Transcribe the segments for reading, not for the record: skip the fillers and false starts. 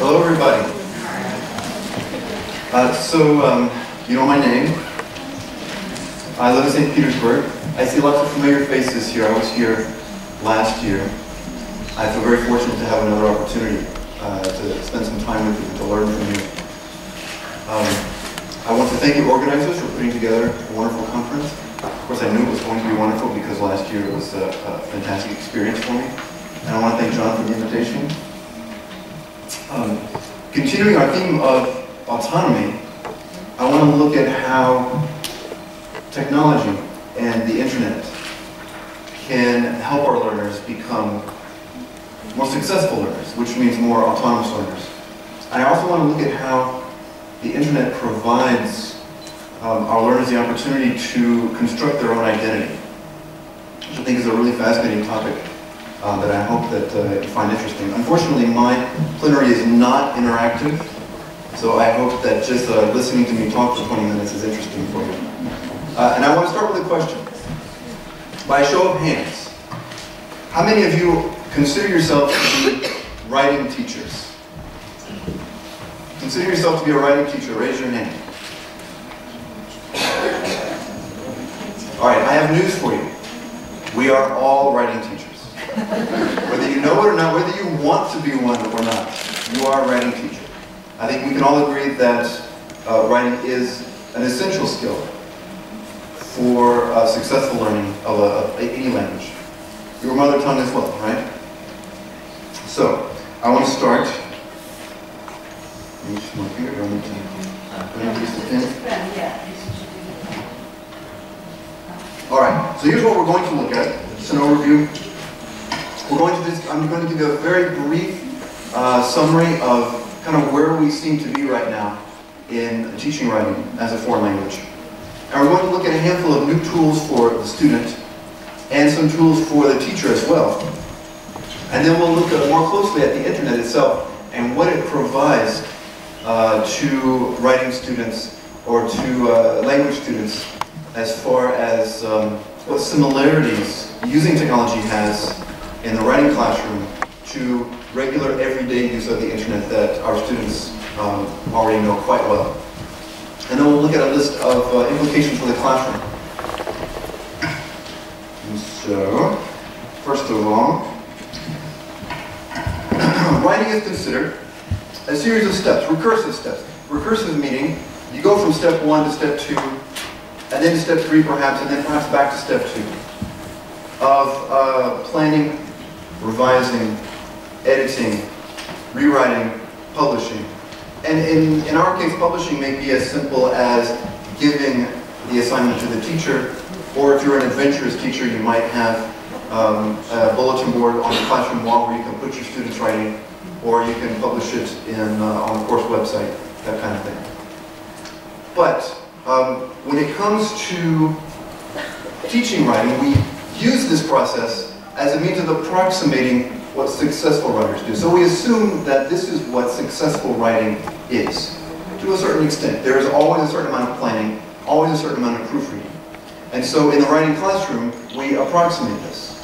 Hello, everybody. You know my name. I live in St. Petersburg. I see lots of familiar faces here. I was here last year. I feel very fortunate to have another opportunity to spend some time with you and to learn from you. I want to thank you organizers for putting together a wonderful conference. Of course, I knew it was going to be wonderful because last year it was a fantastic experience for me. And I want to thank John for the invitation. Continuing our theme of autonomy, I want to look at how technology and the internet can help our learners become more successful learners, which means more autonomous learners. And I also want to look at how the internet provides our learners the opportunity to construct their own identity, which I think is a really fascinating topic that I hope that you find interesting. Unfortunately, my plenary is not interactive, so I hope that just listening to me talk for 20 minutes is interesting for you. And I want to start with a question. By a show of hands, how many of you consider yourself to be writing teachers? Consider yourself to be a writing teacher. Raise your hand. All right, I have news for you. We are all writing teachers. Whether you know it or not, whether you want to be one or not, you are a writing teacher. I think we can all agree that writing is an essential skill for successful learning of any language. Your mother tongue as well, right? So, I want to start. Alright, so here's what we're going to look at. Just an overview. I'm going to give you a very brief summary of kind of where we seem to be right now in teaching writing as a foreign language. And we're going to look at a handful of new tools for the student and some tools for the teacher as well. And then we'll look more closely at the internet itself and what it provides to writing students or to language students as far as what similarities using technology has in the writing classroom to regular everyday use of the internet that our students already know quite well. And then we'll look at a list of implications for the classroom. And so, first of all, writing is considered a series of steps, recursive steps. Recursive meaning you go from step 1 to step 2, and then to step 3 perhaps, and then perhaps back to step 2 of planning, revising, editing, rewriting, publishing. And in our case, publishing may be as simple as giving the assignment to the teacher, or if you're an adventurous teacher, you might have a bulletin board on the classroom wall where you can put your students' writing, or you can publish it on the course website, that kind of thing. But when it comes to teaching writing, we use this process as a means of approximating what successful writers do. So we assume that this is what successful writing is, to a certain extent. There is always a certain amount of planning, always a certain amount of proofreading. And so in the writing classroom, we approximate this.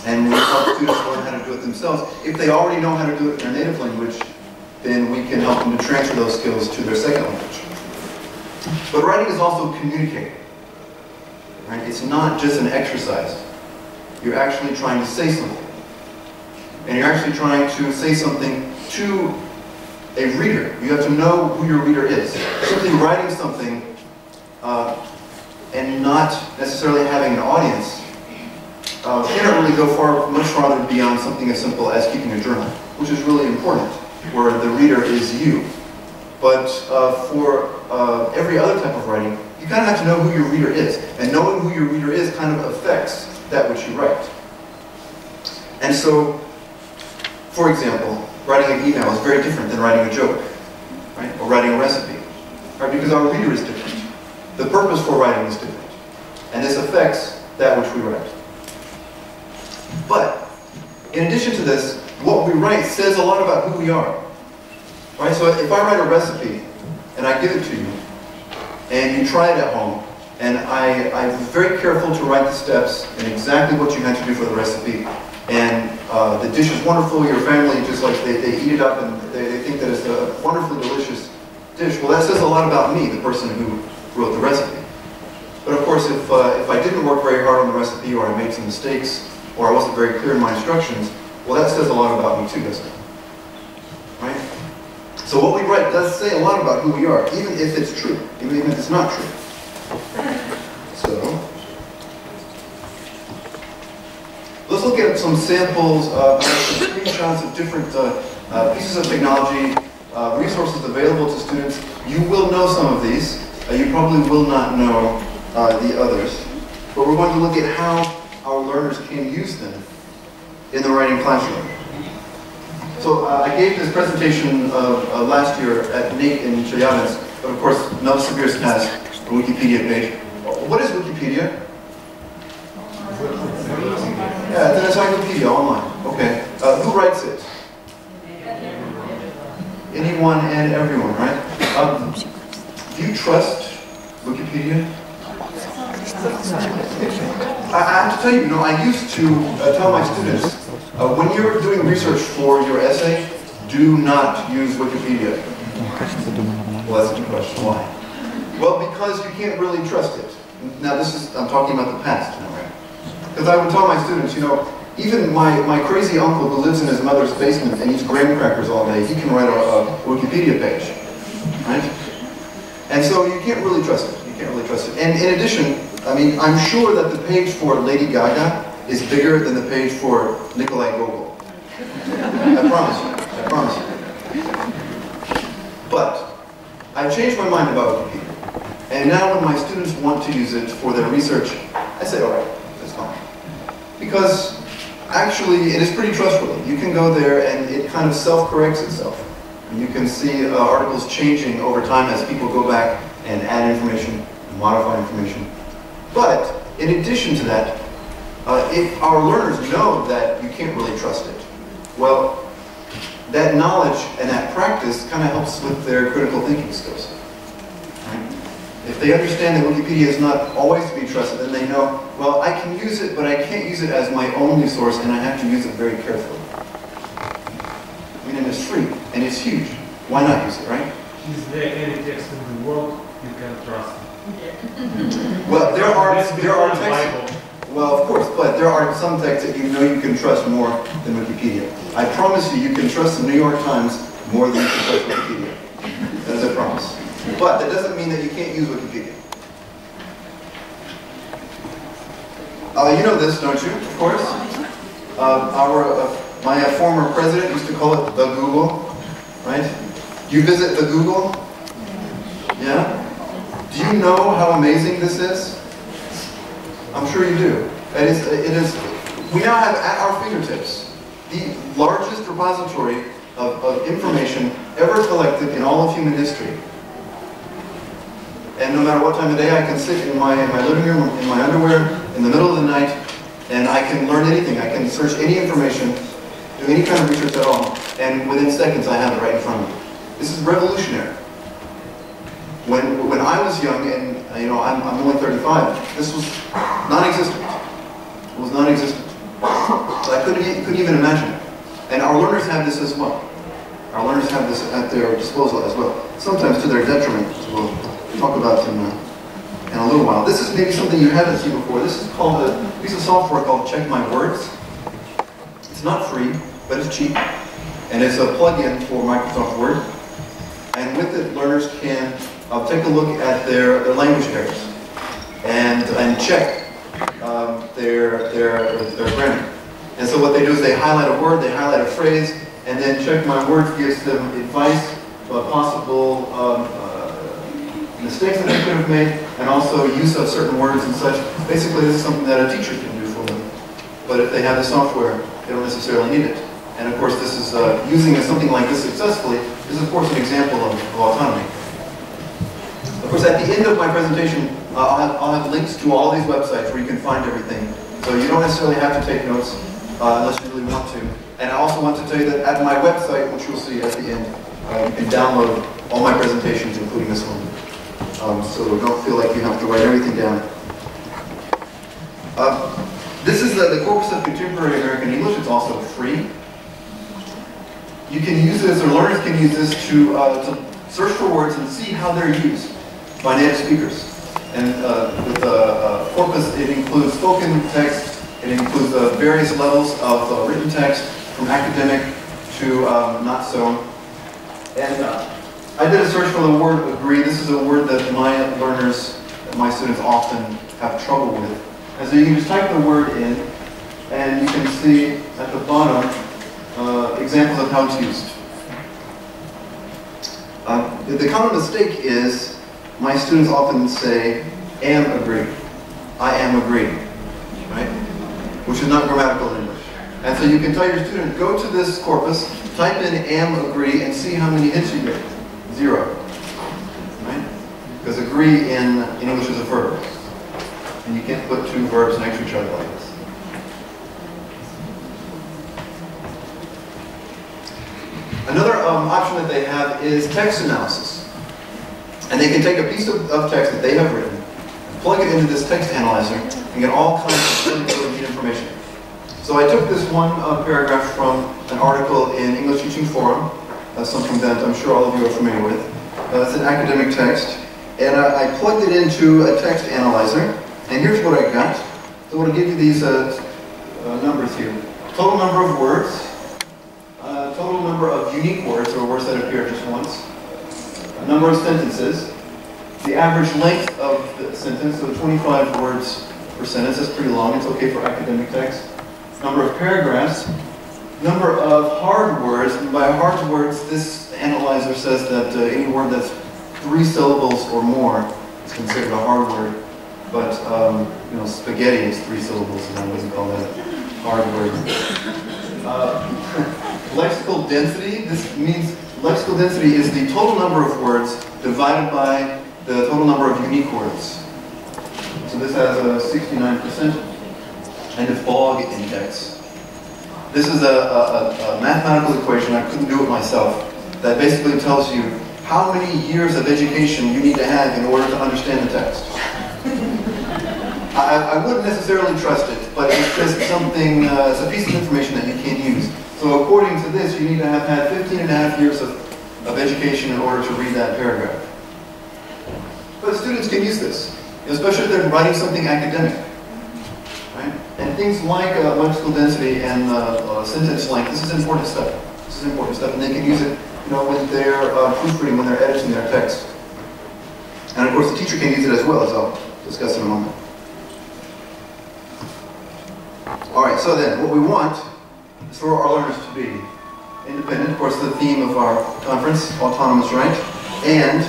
And we help students learn how to do it themselves. If they already know how to do it in their native language, then we can help them to transfer those skills to their second language. But writing is also communicating. Right? It's not just an exercise. You're actually trying to say something. And you're actually trying to say something to a reader. You have to know who your reader is. Simply writing something and not necessarily having an audience cannot really go much farther beyond something as simple as keeping a journal, which is really important, where the reader is you. But for every other type of writing, you kind of have to know who your reader is. And knowing who your reader is kind of affects that which you write. And so, for example, writing an email is very different than writing a joke, right? Or writing a recipe, right? Because our reader is different. The purpose for writing is different. And this affects that which we write. But, in addition to this, what we write says a lot about who we are. Right? So if I write a recipe, and I give it to you, and you try it at home, and I'm very careful to write the steps and exactly what you had to do for the recipe, and the dish is wonderful, your family just like, they eat it up and they think that it's a wonderfully delicious dish. Well, that says a lot about me, the person who wrote the recipe. But of course, if I didn't work very hard on the recipe, or I made some mistakes, or I wasn't very clear in my instructions, well, that says a lot about me too, doesn't it? Right? So what we write does say a lot about who we are, even if it's true, even if it's not true. So, let's look at some samples, some screenshots of different pieces of technology, resources available to students. You will know some of these. You probably will not know the others. But we're going to look at how our learners can use them in the writing classroom. So I gave this presentation last year at NATE in Chelyabinsk, but of course Novosibirsk has a Wikipedia page. What is Wikipedia? Yeah, it's an encyclopedia online. Okay. Who writes it? Anyone and everyone, right? Do you trust Wikipedia? I have to tell you, I used to tell my students, when you're doing research for your essay, do not use Wikipedia. Well, that's a good question. Why? Well, because you can't really trust it. Now, I'm talking about the past, right? Because I would tell my students, even my crazy uncle who lives in his mother's basement and eats graham crackers all day, he can write a Wikipedia page, right? And so you can't really trust it. You can't really trust it. And in addition, I'm sure that the page for Lady Gaga is bigger than the page for Nikolai Gogol. I promise you. I promise you. But I've changed my mind about Wikipedia. And now when my students want to use it for their research, I say, all right, that's fine. Because actually, it is pretty trustworthy. You can go there and it kind of self-corrects itself. You can see articles changing over time as people go back and add information, and modify information. But in addition to that, if our learners know that you can't really trust it, well, that knowledge and that practice kind of helps with their critical thinking skills. Right? If they understand that Wikipedia is not always to be trusted, then they know, well, I can use it, but I can't use it as my only source, and I have to use it very carefully. And it's free, and it's huge. Why not use it, right? Is there any text in the world you can trust? Well, there are texts. Well, of course, but there are some texts that you can trust more than Wikipedia. I promise you can trust the New York Times more than you can trust Wikipedia. That is a promise. But that doesn't mean that you can't use Wikipedia. You know this, don't you? Of course. My former president used to call it the Google, right? Do you visit the Google? Yeah? Do you know how amazing this is? I'm sure you do. We now have at our fingertips the largest repository of information ever collected in all of human history. And no matter what time of day, I can sit in my living room, in my underwear, in the middle of the night, and I can learn anything. I can search any information, do any kind of research at all, and within seconds I have it right in front of me. This is revolutionary. When I was young, and I'm only 35, this was non-existent. It was non-existent. So I couldn't even imagine it. And our learners have this as well. Our learners have this at their disposal as well. Sometimes to their detriment, as we'll talk about in a little while. This is maybe something you haven't seen before. This is called a piece of software called Check My Words. It's not free, but it's cheap. And it's a plug-in for Microsoft Word. And with it, learners can take a look at their language errors and check their grammar. And so what they do is they highlight a word, they highlight a phrase, and then Check My Words gives them advice about possible mistakes that they could have made, and also use of certain words and such. Basically, this is something that a teacher can do for them. But if they have the software, they don't necessarily need it. And of course, this is using something like this successfully is of course an example of autonomy. Of course, at the end of my presentation, I'll have links to all these websites where you can find everything. So you don't necessarily have to take notes unless you really want to. And I also want to tell you that at my website, which you'll see at the end, you can download all my presentations, including this one. So don't feel like you have to write everything down. This is the Corpus of Contemporary American English. It's also free. You can use this, or learners can use this to search for words and see how they're used by native speakers. And with the corpus, it includes spoken text, it includes various levels of written text, from academic to not so. And I did a search for the word agree. This is a word that my learners, my students often have trouble with. And so you can just type the word in, and you can see at the bottom examples of how it's used. The common mistake is my students often say, am agree. I am agree, right? Which is not grammatical English. And so you can tell your student, go to this corpus, type in am agree, and see how many hits you get. 0. Right? Because agree in English is a verb. And you can't put two verbs next to each other like this. Another option that they have is text analysis. And they can take a piece of text that they have written, plug it into this text analyzer, and get all kinds of really neat information. So I took this one paragraph from an article in English Teaching Forum. That's something that I'm sure all of you are familiar with. It's an academic text. And I plugged it into a text analyzer. And here's what I got. So I'm going to give you these numbers here. Total number of words. Total number of unique words, or words that appear just once. Number of sentences. The average length of the sentence, so 25 words per sentence. That's pretty long. It's okay for academic text. Number of paragraphs. Number of hard words. And by hard words, this analyzer says that any word that's 3 syllables or more is considered a hard word. But, you know, spaghetti is 3 syllables, and I wouldn't call that a hard word. Lexical density. This means lexical density is the total number of words divided by the total number of unique words. So this has a 69%. And a FOG index. This is a mathematical equation, I couldn't do it myself, that basically tells you how many years of education you need to have in order to understand the text. I wouldn't necessarily trust it, but it's just something, it's a piece of information that you can use. So according to this, you need to have had 15.5 years of education in order to read that paragraph. But students can use this, especially if they're writing something academic. Right? And things like lexical density and sentence length, this is important stuff. This is important stuff, and they can use it, you know, when they're proofreading, when they're editing their text. And of course, the teacher can use it as well, as I'll discuss in a moment. All right, so then, what we want is for our learners to be independent. Of course, the theme of our conference, autonomous, right? And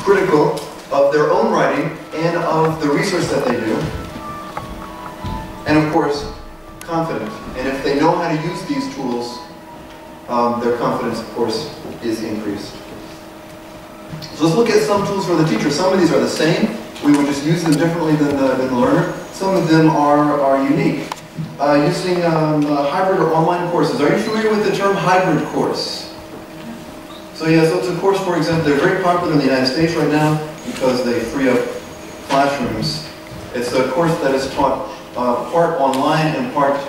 critical of their own writing and of the research that they do. And of course, confident. And if they know how to use these tools, their confidence, of course, is increased. So let's look at some tools for the teacher. Some of these are the same. We would just use them differently than the learner. Some of them are unique. Using hybrid or online courses. Are you familiar with the term hybrid course? So yeah, so it's a course, for example, they're very popular in the United States right now because they free up classrooms. It's a course that is taught part online and part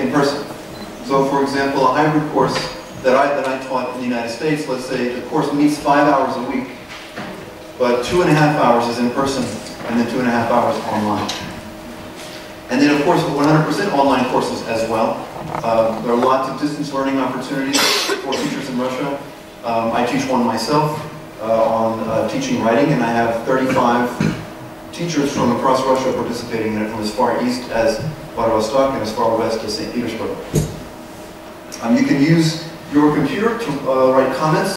in person. So for example, a hybrid course that I taught in the United States, let's say the course meets 5 hours a week, but 2.5 hours is in person and then 2.5 hours online. And then of course 100% online courses as well. There are lots of distance learning opportunities for teachers in Russia. I teach one myself on teaching writing, and I have 35 teachers from across Russia participating in it, from as far east as Vladivostok and as far west as St. Petersburg. You can use your computer to write comments